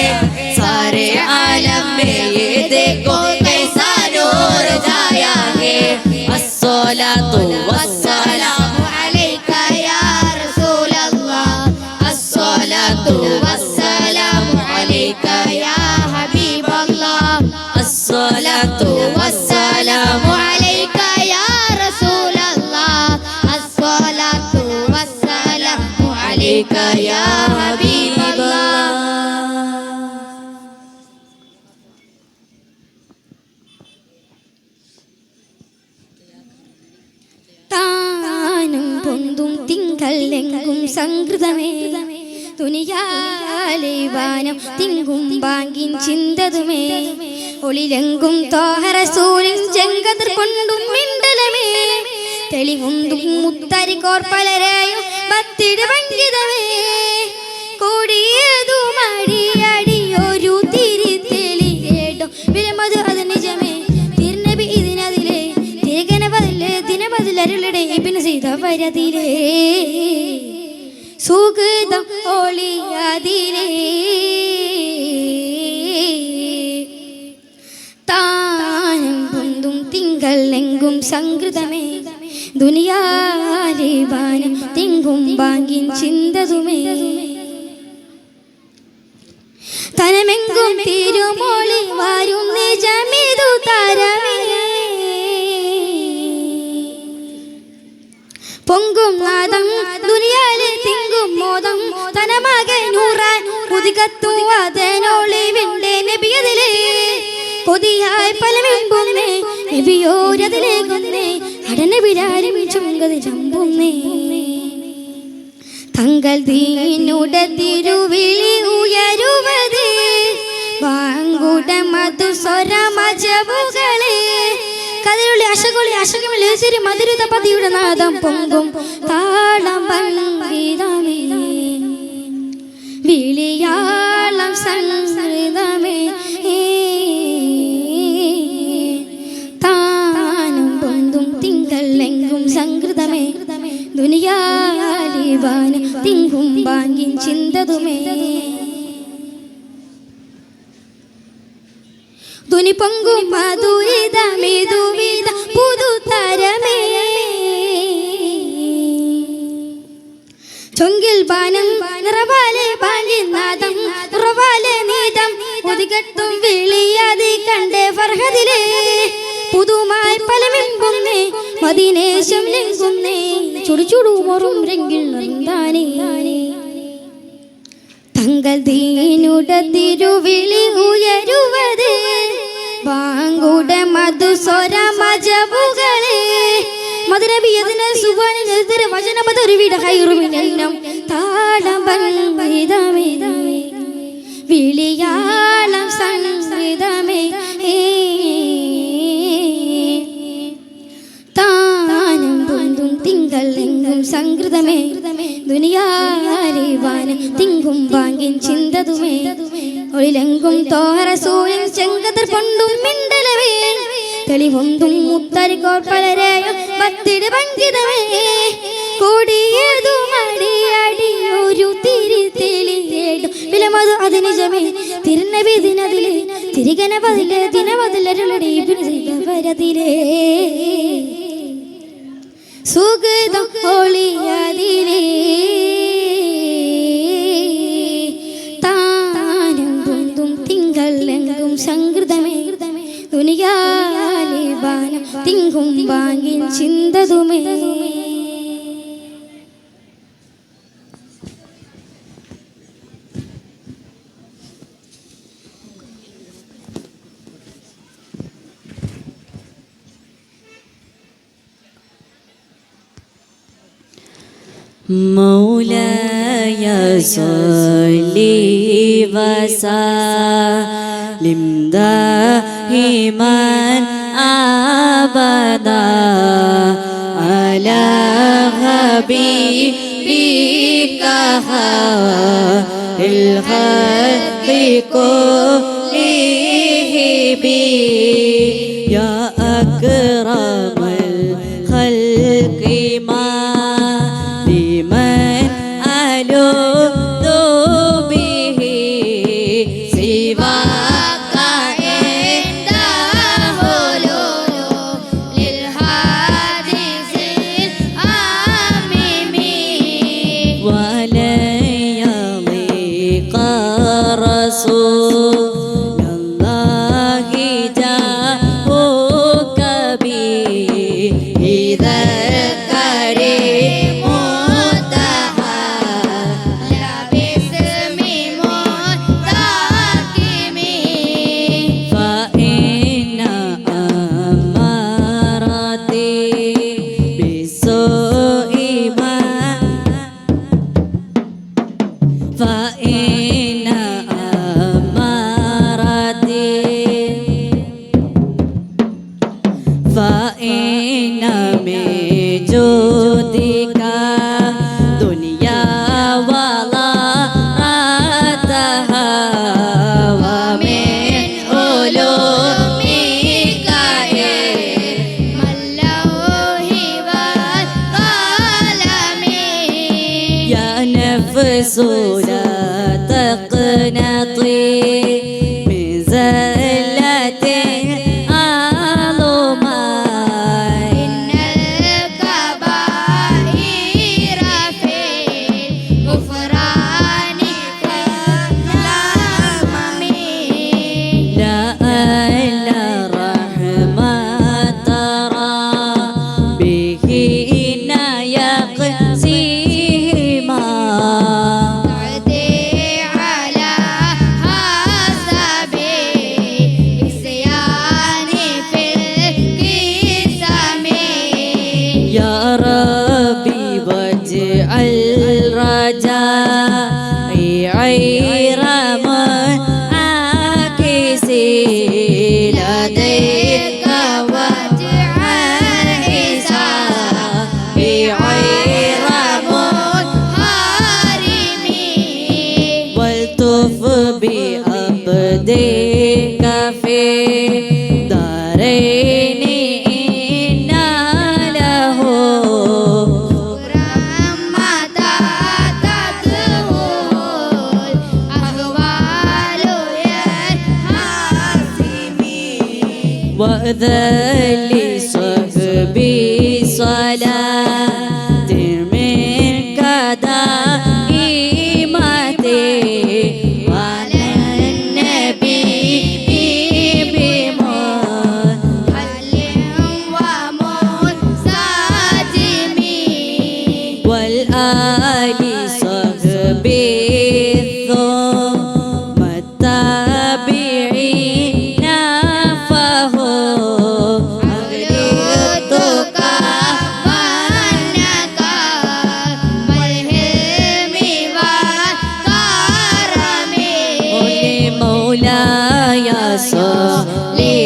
सारे आलम में ये देखो कैसा नूर छाया है अस्सलातु वस्सलामु अलैका या रसूल अल्लाह अस्सलातु वस्सलामु अलैका या हबीब अल्लाह الصلاة والسلام عليك يا رسول الله الصلاة والسلام عليك يا حبيب الله താനും പൊന്തും തിങ്കളെങ്കും സംകൃതമേ തുനിയാലെ വാനം തിങ്കും ബാങ്കിൻ ചിന്തതുമേ ഒളിലെങ്കും തോഹറസൂലിൻ ചെങ്കതിർ കൊണ്ടും മിണ്ടലമേ തെളിവുന്തും മുത്തരി കോർപ്പലരെയും ഭക്തിയുടെ പങ്കിതമേ കൂടിയതും അടിയടിയൊരു തിരിതെളിയേടോ വിലമത് അത് നിജമേ തിരുനബി ഇതിനതിലേ തിരികന പതില് ദിനപതിലരുളുടെ ഇബിന് സീത വരതിലേ സുഗതം ഒളിയാതിരേ താനും പൊന്തും തിങ്കളെങ്കും സംകൃതമേ ദുനിയാലെ വാനം തിങ്കും ബാങ്കിൻ ചിന്തതുമേ തനമെങ്കും തിരുമോളി വാരും നിജമിതു താരമേ പൊങ്കും നാദം ദുനിയാലെ തിങ്കും മോദം തനമകനൂറാൻ ഉദികത്തും അതനൊളിവിന്റെ നബിയതിലേ കൊതിയായി പലമെമ്പുന്നേ നബിയോരതിലേക്കൊന്നേ അടനബിരാരും ചുങ്കതി ചമ്പുന്നേ തങ്ങൾ ദീനുട തിരുവിളി ഉയരുവതേ വാങ്കുട മധുസ്വരമജവുകളെ കതിരുള്ളി അശകുളി അശകമില്ല ശരി മധുരിത പതിയുടെ നാദം പൊങ്കും താളം പങ്കിതമേ വിളിയാളം സംസ്കൃതമേ താനും പൊന്തും തിങ്കളെങ്കും സംകൃതമേ ദുനിയാലെ വാനം തിങ്കും ബാങ്കിൻ ചിന്തതുമേ ധ്വനി പൊങ്കും മധുരിതമേതുവിധ പുതുതരമേ ചൊങ്കിൽ ബാനം നിറവാലെ ബാല്യനാദം ഉറവാലെ നീതം ഒതുകെട്ടും വിളിയാതി കണ്ടേ ഫർഹദിലേ പുതുമായി പലമെമ്പുന്നേ മദീനേശം ലെങ്കുന്നേ ചുടുചുടുമൊറും രംഗിൽ നന്ദാനേ തങ്ങൾ ദീനുട തിരുവിളി ഉയരുവതേ വാങ്കുട മധുസ്വരമജവുകളെ മധുരബിയതിന് സുബാനിനെതിരെ വചനമതൊരുവിട ഹൈറുമിനെല്ലാം താളം പങ്കിതമേ വിളിയാളം സംസ്കൃതമേ താനും പൊന്തും തിങ്കളെങ്കും സംകൃതമേ ദുനിയാലെ വാനം തിങ്കും ബാങ്കിൻ ചിന്തതുമേ ഒളിലെങ്കും തോഹറസൂലിൻ ചെങ്കതിർ കൊണ്ടും മിണ്ടലമേ തെളിവൊന്തും മുത്തരി കോർപ്പലരെയും ഭക്തിയുടെ പങ്കിതമേ കൂടിയതും അടിയടിയൊരു തിരിതെളിയേടും വിലമത് അത് നിജമേ തിരുനബി ദിനതിലേ തിരികന പതില് ദിനപതിലരുളുടെ ഇബ്നു സീത വരതിലേ സുഗതം ഒളിയാതിരേ താനും പൊന്തും തിങ്കളെങ്കും സംകൃതമേ ദുനിയാലെ വാനം തിങ്കും ബാങ്കിൻ ചിന്തതുമേ مولاي صل وسلم دائما أبدا على حبيبك الخلق كلهم يا أكرم الخلق ما لمن ألوذ به سواك عند حلول للحادث العميم ولن يضيق رسول الله الرسول تقنطي من زلة عظمى إن الكبائر في الغفران كالأمم لعل رحمة ترى بهن يقسيهما تعدي على حسب الصيان في القسم يا ربي واجعل رجائي غير منعكس لديك واجعل حسابي غير منحرم والطف بعبدك في دارين إن له متى تدخل أهوال ينحسمي وأذل صحبي صلاة منك دائمتي وعلى النبي حل ومنسجم والآل صحبي ثم التابعين فهم أغلقتك وأنك والهلم والكرم مولاي صلي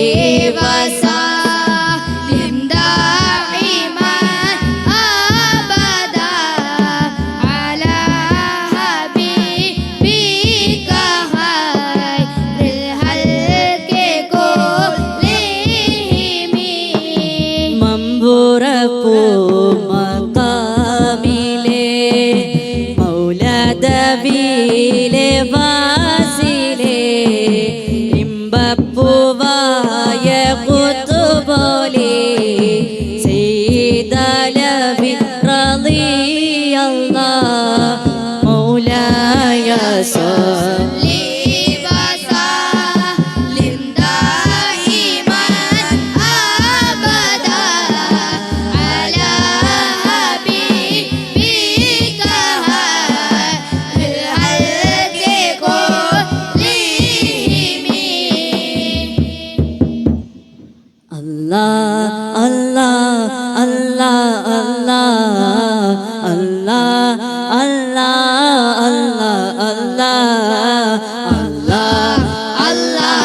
وسلم دائما أبدا على حبيبك خير الخلق كلهم മമ്പുറപ്പൂ മക്കാമിലെ മൗലദവിയിലെ വാസിലെ ഇമ്പപ്പൂവായ കുത്തുപോലെ സീതലവി റളിയല്ലാഹ് മൗലായ صلي وسلم دائما أبدا على حبيبك خير الخلق كلهم Allah Allah Allah Allah Allah Allah Allah Allah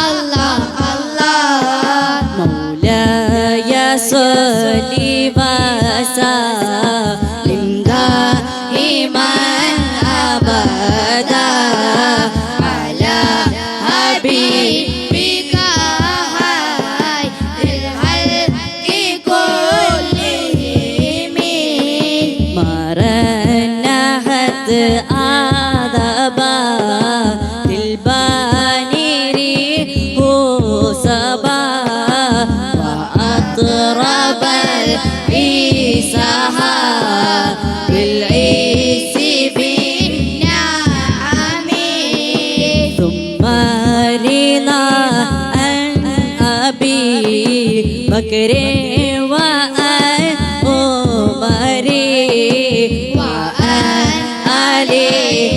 Allah Allah مولاي صل وسلم دائما أبدا على حبيبك خير الخلق كلهم مرنحت عذبا البانير صبا وأطرب العيسها بالعيس بالنعم ثم رضا عن أبي بكر وعن عمر وعن علي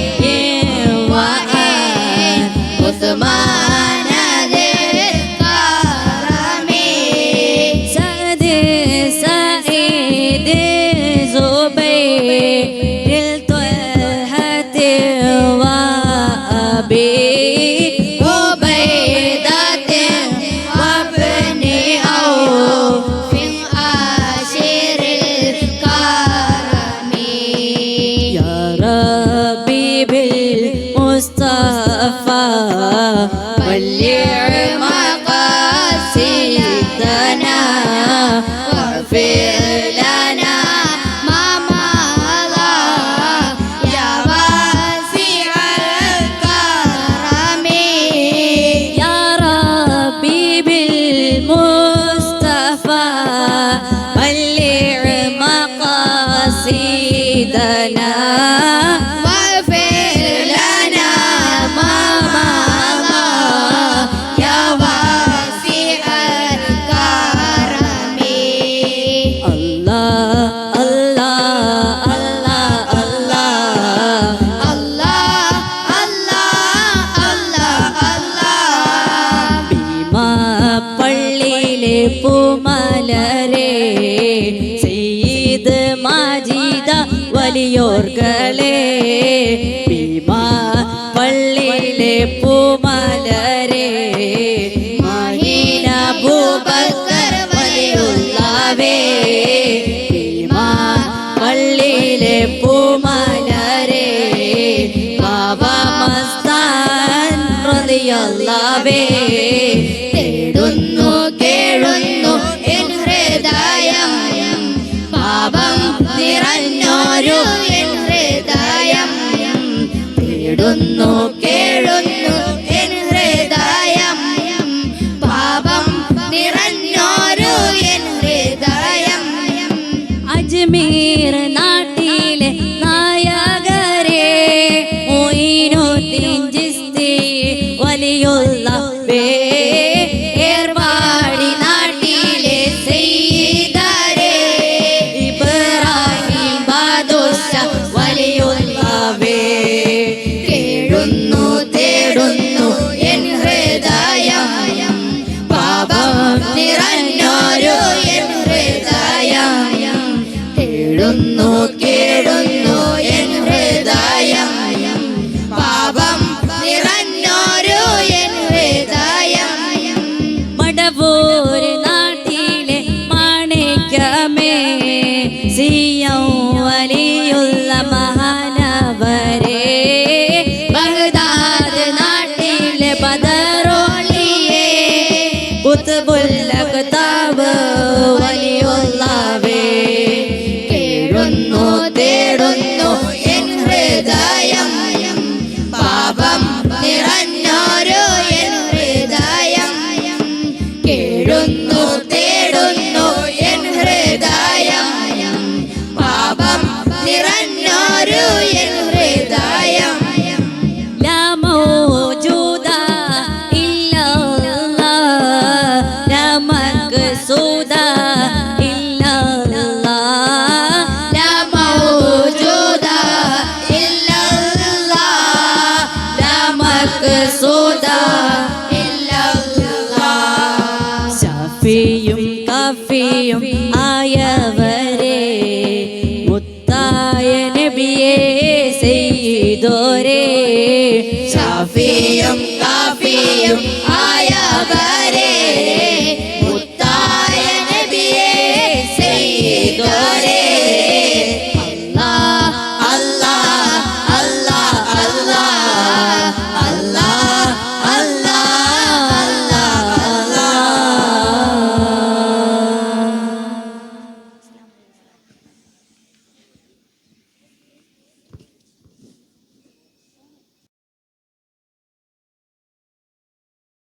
وعن عثمان ذي الكرم سعد سعيد زبير طلحة وأبي عبيدة وابن عوف عاشر الكرم يا ربي بالمصطفى بلغ مقاصدنا واغفر പൂമലരെ മഹീന Abubakar വലിയുള്ളവേ പള്ളിയിലെ പൂമലരെ ബാബ മസ്താൻ റളിയല്ലാഹുവേ തേടുന്നു കേഴുന്നു എൻ ഹൃദയം പാപം നിറഞ്ഞോരു എൻ ഹൃദയം തേടുന്നു കേഴുന്നു എൻ ഹൃദയം പാപം നിറഞ്ഞോരു എൻ ഹൃദയം അജ്മീർ നാട്ടിലെ നായകരെ മൊയ്നുദ്ദീൻ ചിസ്തി വലിയുള്ളവേ ഏർവാടി നാട്ടിലെ സയ്യിദരെ ഇബ്രാഹിം ബാദുഷ വലിയുള്ളവേ കേഴുന്നു തേടുന്നു എൻ ഹൃദയം പാപം നിറഞ്ഞോരു എൻ ഹൃദയം തേടുന്നു കേടുന്നു എൻ ഹൃദയം പാപം നിറഞ്ഞോരു എൻ ഹൃദയം മടവൂർ നാട്ടിലെ മാണിക്യമേ സിയം വലിയുള്ള മഹാനവരെ ബഗ്ദാദ് നാട്ടിലെ ബദറോളിയെ കുത്ബുൽ അഖ്താബ് വലിയുള്ളവേ കേഴുന്നു തേടുന്നു എൻ ഹൃദയം പാപം നിറഞ്ഞോരു എൻ ഹൃദയം കേഴുന്നു തേടുന്നു എൻ ഹൃദയം പാപം നിറഞ്ഞോരു എൻ ഹൃദയം لا موجود إلا الله لا مقصود إلا الله لا موجود إلا الله لا مقصود إلا الله ഷാഫിയും കാഫിയും ആയവരെ മുത്തായ നബിയേ സയ്യിദോരേ ഷാഫിയും